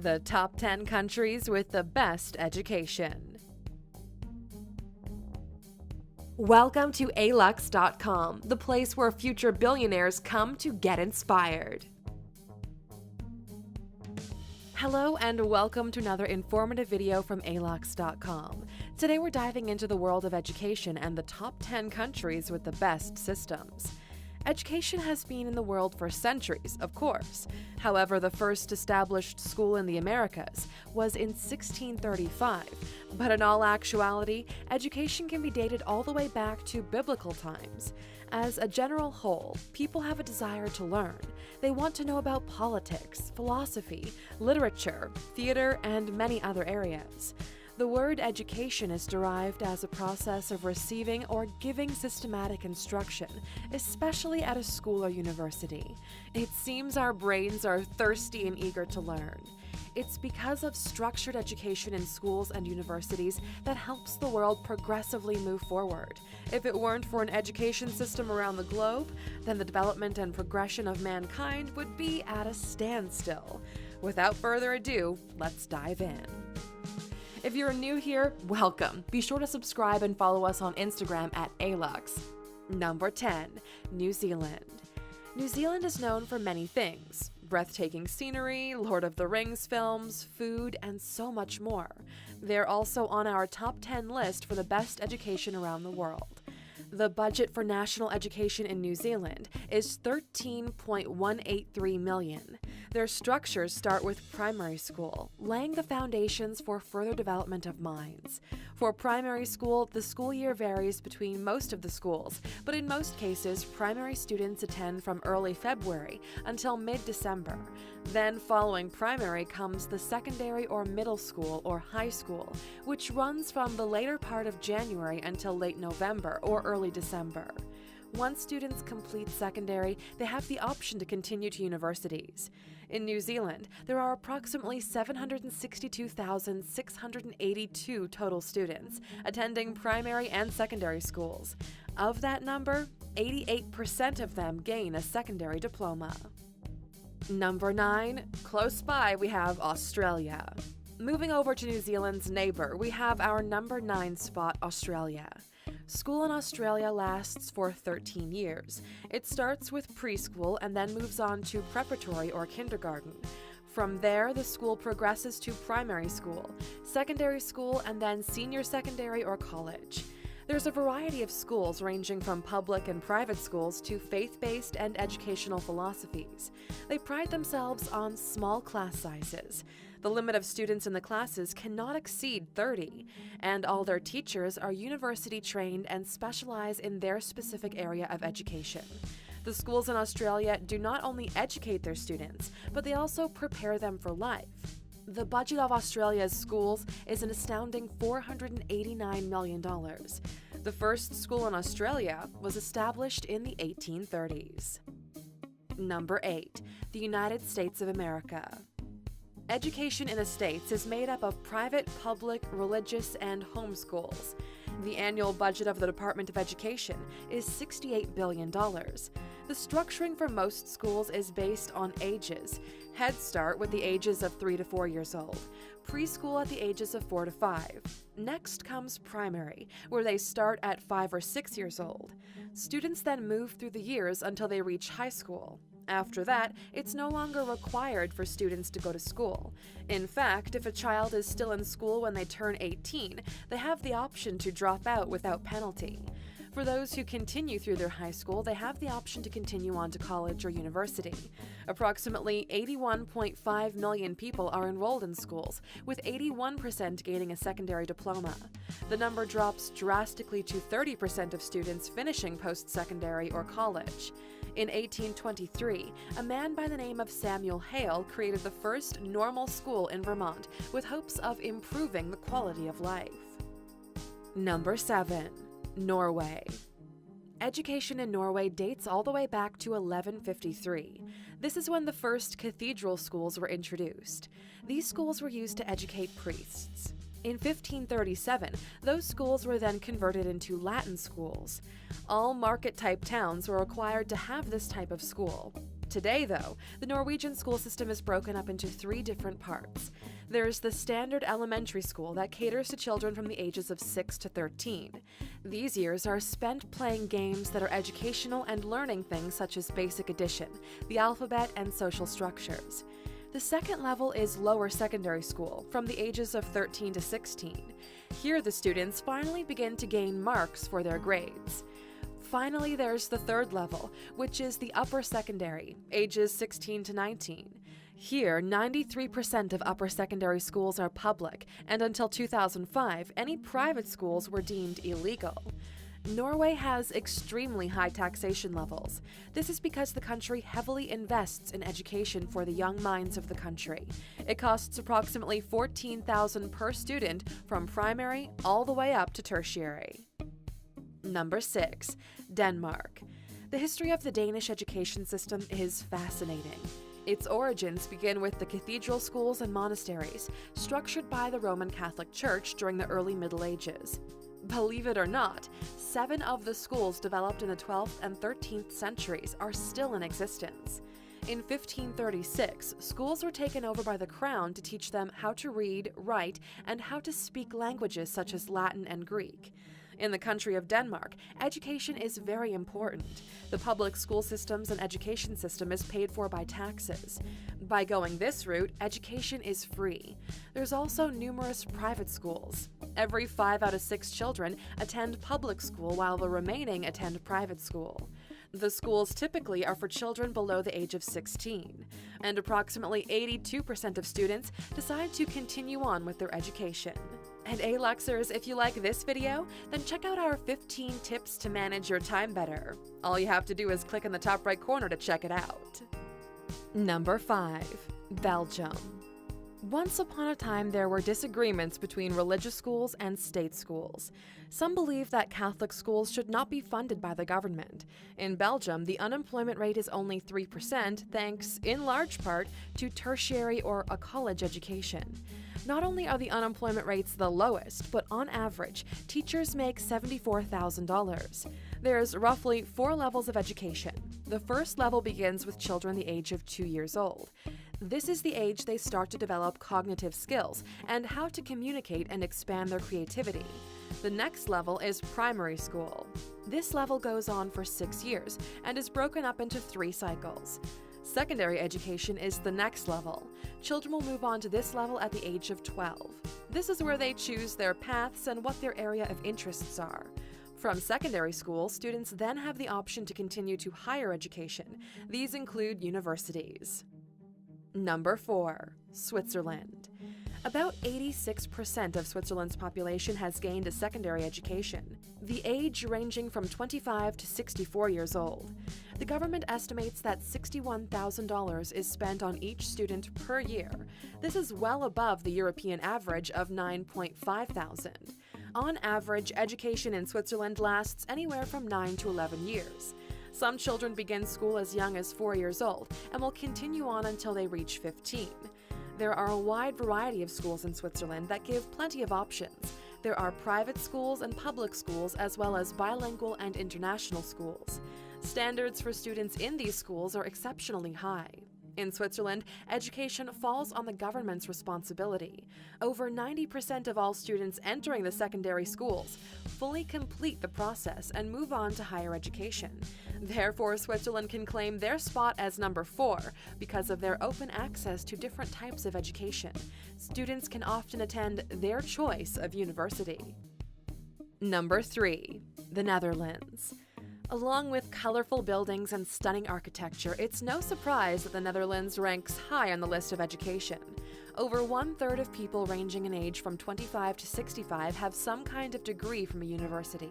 The top 10 countries with the best education. Welcome to alux.com, the place where future billionaires come to get inspired. Hello and welcome to another informative video from alux.com. Today we're diving into the world of education and the top 10 countries with the best systems. Education has been in the world for centuries, of course. However, the first established school in the Americas was in 1635. But in all actuality, education can be dated all the way back to biblical times. As a general whole, people have a desire to learn. They want to know about politics, philosophy, literature, theater, and many other areas. The word education is derived as a process of receiving or giving systematic instruction, especially at a school or university. It seems our brains are thirsty and eager to learn. It's because of structured education in schools and universities that helps the world progressively move forward. If it weren't for an education system around the globe, then the development and progression of mankind would be at a standstill. Without further ado, let's dive in. If you're new here, welcome. Be sure to subscribe and follow us on Instagram at alux. Number 10. New Zealand. New Zealand is known for many things: breathtaking scenery, Lord of the Rings films, food, and so much more. They're also on our top 10 list for the best education around the world. The budget for national education in New Zealand is $13.183 million. Their structures start with primary school, laying the foundations for further development of minds. For primary school, the school year varies between most of the schools, but in most cases, primary students attend from early February until mid-December. Then following primary comes the secondary or middle school or high school, which runs from the later part of January until late November or early December. Once students complete secondary, they have the option to continue to universities. In New Zealand, there are approximately 762,682 total students attending primary and secondary schools. Of that number, 88% of them gain a secondary diploma. Number 9, close by we have Australia. Moving over to New Zealand's neighbor, we have our number 9 spot, Australia. School in Australia lasts for 13 years. It starts with preschool and then moves on to preparatory or kindergarten. From there, the school progresses to primary school, secondary school, and then senior secondary or college. There's a variety of schools ranging from public and private schools to faith-based and educational philosophies. They pride themselves on small class sizes. The limit of students in the classes cannot exceed 30, and all their teachers are university trained and specialize in their specific area of education. The schools in Australia do not only educate their students, but they also prepare them for life. The budget of Australia's schools is an astounding $489 million. The first school in Australia was established in the 1830s. Number 8. The United States of America. Education in the States is made up of private, public, religious, and home schools. The annual budget of the Department of Education is $68 billion. The structuring for most schools is based on ages. Head Start with the ages of 3 to 4 years old. Preschool at the ages of 4 to 5. Next comes primary, where they start at 5 or 6 years old. Students then move through the years until they reach high school. After that, it's no longer required for students to go to school. In fact, if a child is still in school when they turn 18, they have the option to drop out without penalty. For those who continue through their high school, they have the option to continue on to college or university. Approximately 81.5 million people are enrolled in schools, with 81% gaining a secondary diploma. The number drops drastically to 30% of students finishing post-secondary or college. In 1823, a man by the name of Samuel Hale created the first normal school in Vermont with hopes of improving the quality of life. Number 7. Norway. Education in Norway dates all the way back to 1153. This is when the first cathedral schools were introduced. These schools were used to educate priests. In 1537, those schools were then converted into Latin schools. All market-type towns were required to have this type of school. Today, though, the Norwegian school system is broken up into three different parts. There's the standard elementary school that caters to children from the ages of 6 to 13. These years are spent playing games that are educational and learning things such as basic addition, the alphabet, and social structures. The second level is lower secondary school, from the ages of 13 to 16. Here, the students finally begin to gain marks for their grades. Finally, there's the third level, which is the upper secondary, ages 16 to 19. Here, 93% of upper secondary schools are public, and until 2005, any private schools were deemed illegal. Norway has extremely high taxation levels. This is because the country heavily invests in education for the young minds of the country. It costs approximately $14,000 per student from primary all the way up to tertiary. Number 6. Denmark. The history of the Danish education system is fascinating. Its origins begin with the cathedral schools and monasteries, structured by the Roman Catholic Church during the early Middle Ages. Believe it or not, 7 of the schools developed in the 12th and 13th centuries are still in existence. In 1536, schools were taken over by the crown to teach them how to read, write, and how to speak languages such as Latin and Greek. In the country of Denmark, education is very important. The public school systems and education system is paid for by taxes. By going this route, education is free. There's also numerous private schools. Every 5 out of 6 children attend public school while the remaining attend private school. The schools typically are for children below the age of 16, and approximately 82% of students decide to continue on with their education. And Aluxers, if you like this video, then check out our 15 tips to manage your time better. All you have to do is click in the top right corner to check it out. Number 5. Belgium. Once upon a time, there were disagreements between religious schools and state schools. Some believe that Catholic schools should not be funded by the government. In Belgium, the unemployment rate is only 3%, thanks, in large part, to tertiary or a college education. Not only are the unemployment rates the lowest, but on average, teachers make $74,000. There's roughly 4 levels of education. The first level begins with children the age of 2 years old. This is the age they start to develop cognitive skills and how to communicate and expand their creativity. The next level is primary school. This level goes on for 6 years and is broken up into 3 cycles. Secondary education is the next level. Children will move on to this level at the age of 12. This is where they choose their paths and what their area of interests are. From secondary school, students then have the option to continue to higher education. These include universities. Number 4. Switzerland. About 86% of Switzerland's population has gained a secondary education, the age ranging from 25 to 64 years old. The government estimates that $61,000 is spent on each student per year. This is well above the European average of $9,500. On average, education in Switzerland lasts anywhere from 9 to 11 years. Some children begin school as young as 4 years old and will continue on until they reach 15. There are a wide variety of schools in Switzerland that give plenty of options. There are private schools and public schools, as well as bilingual and international schools. Standards for students in these schools are exceptionally high. In Switzerland, education falls on the government's responsibility. Over 90% of all students entering the secondary schools fully complete the process and move on to higher education. Therefore, Switzerland can claim their spot as number 4 because of their open access to different types of education. Students can often attend their choice of university. Number 3. The Netherlands. Along with colorful buildings and stunning architecture, it's no surprise that the Netherlands ranks high on the list of education. Over 1/3 of people ranging in age from 25 to 65 have some kind of degree from a university.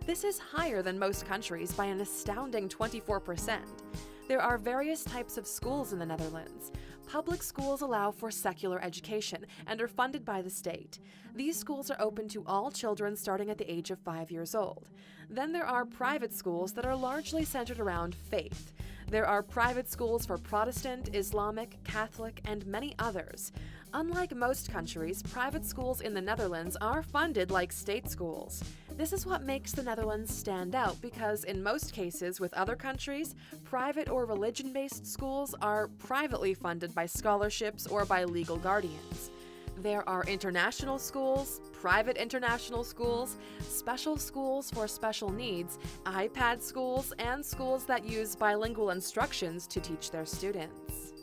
This is higher than most countries by an astounding 24%. There are various types of schools in the Netherlands. Public schools allow for secular education and are funded by the state. These schools are open to all children starting at the age of 5 years old. Then there are private schools that are largely centered around faith. There are private schools for Protestant, Islamic, Catholic, and many others. Unlike most countries, private schools in the Netherlands are funded like state schools. This is what makes the Netherlands stand out because, in most cases with other countries, private or religion-based schools are privately funded by scholarships or by legal guardians. There are international schools, private international schools, special schools for special needs, iPad schools, and schools that use bilingual instructions to teach their students.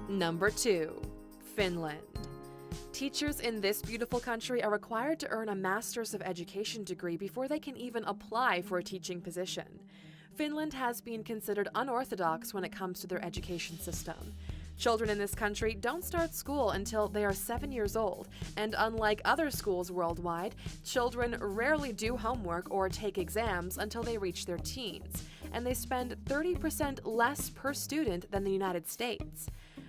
Number 2. Finland. Teachers in this beautiful country are required to earn a Master's of Education degree before they can even apply for a teaching position. Finland has been considered unorthodox when it comes to their education system. Children in this country don't start school until they are 7 years old, and unlike other schools worldwide, children rarely do homework or take exams until they reach their teens, and they spend 30% less per student than the United States.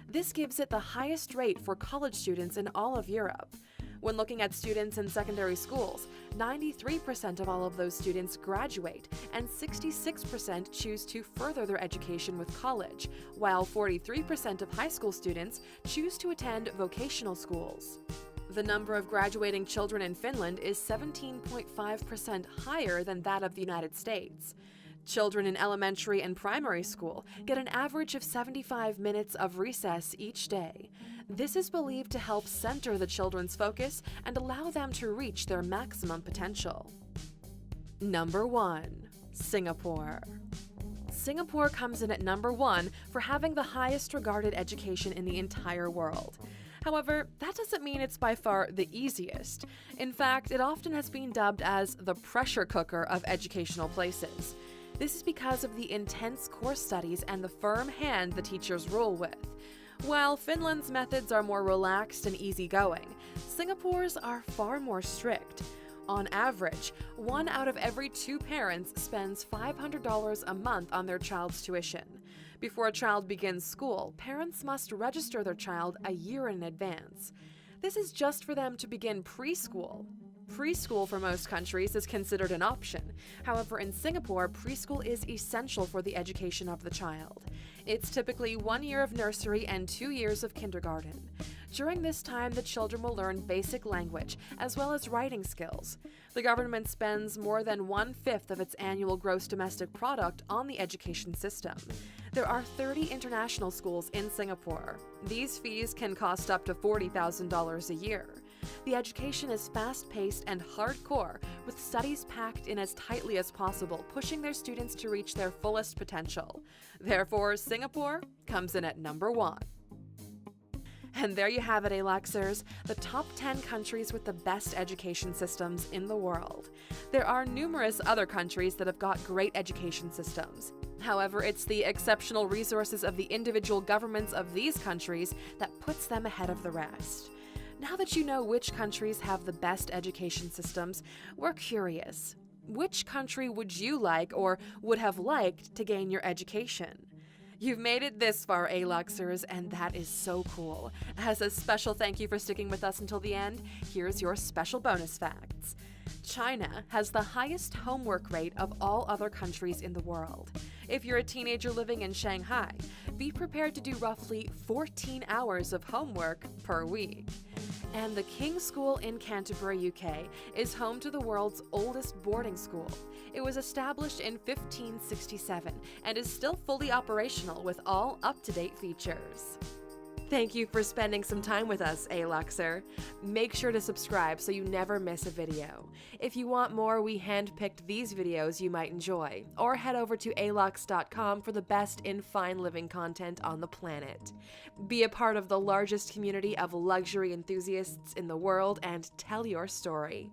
This gives it the highest rate for college students in all of Europe. When looking at students in secondary schools, 93% of all of those students graduate, and 66% choose to further their education with college, while 43% of high school students choose to attend vocational schools. The number of graduating children in Finland is 17.5% higher than that of the United States. Children in elementary and primary school get an average of 75 minutes of recess each day. This is believed to help center the children's focus and allow them to reach their maximum potential. Number 1. Singapore. Singapore comes in at number 1 for having the highest regarded education in the entire world. However, that doesn't mean it's by far the easiest. In fact, it often has been dubbed as the pressure cooker of educational places. This is because of the intense course studies and the firm hand the teachers rule with. While Finland's methods are more relaxed and easygoing, Singapore's are far more strict. On average, 1 out of every 2 parents spends $500 a month on their child's tuition. Before a child begins school, parents must register their child a year in advance. This is just for them to begin preschool. Preschool for most countries is considered an option. However, in Singapore, preschool is essential for the education of the child. It's typically 1 year of nursery and 2 years of kindergarten. During this time, the children will learn basic language as well as writing skills. The government spends more than 1/5 of its annual gross domestic product on the education system. There are 30 international schools in Singapore. These fees can cost up to $40,000 a year. The education is fast-paced and hardcore, with studies packed in as tightly as possible, pushing their students to reach their fullest potential. Therefore, Singapore comes in at number 1. And there you have it, ALUXers, the top 10 countries with the best education systems in the world. There are numerous other countries that have got great education systems. However, it's the exceptional resources of the individual governments of these countries that puts them ahead of the rest. Now that you know which countries have the best education systems, we're curious. Which country would you like or would have liked to gain your education? You've made it this far, ALUXers, and that is so cool. As a special thank you for sticking with us until the end, here's your special bonus facts. China has the highest homework rate of all other countries in the world. If you're a teenager living in Shanghai, be prepared to do roughly 14 hours of homework per week. And the King's School in Canterbury, UK, is home to the world's oldest boarding school. It was established in 1567 and is still fully operational with all up-to-date features. Thank you for spending some time with us, ALUXer. Make sure to subscribe so you never miss a video. If you want more, we handpicked these videos you might enjoy, or head over to alux.com for the best in fine living content on the planet. Be a part of the largest community of luxury enthusiasts in the world and tell your story.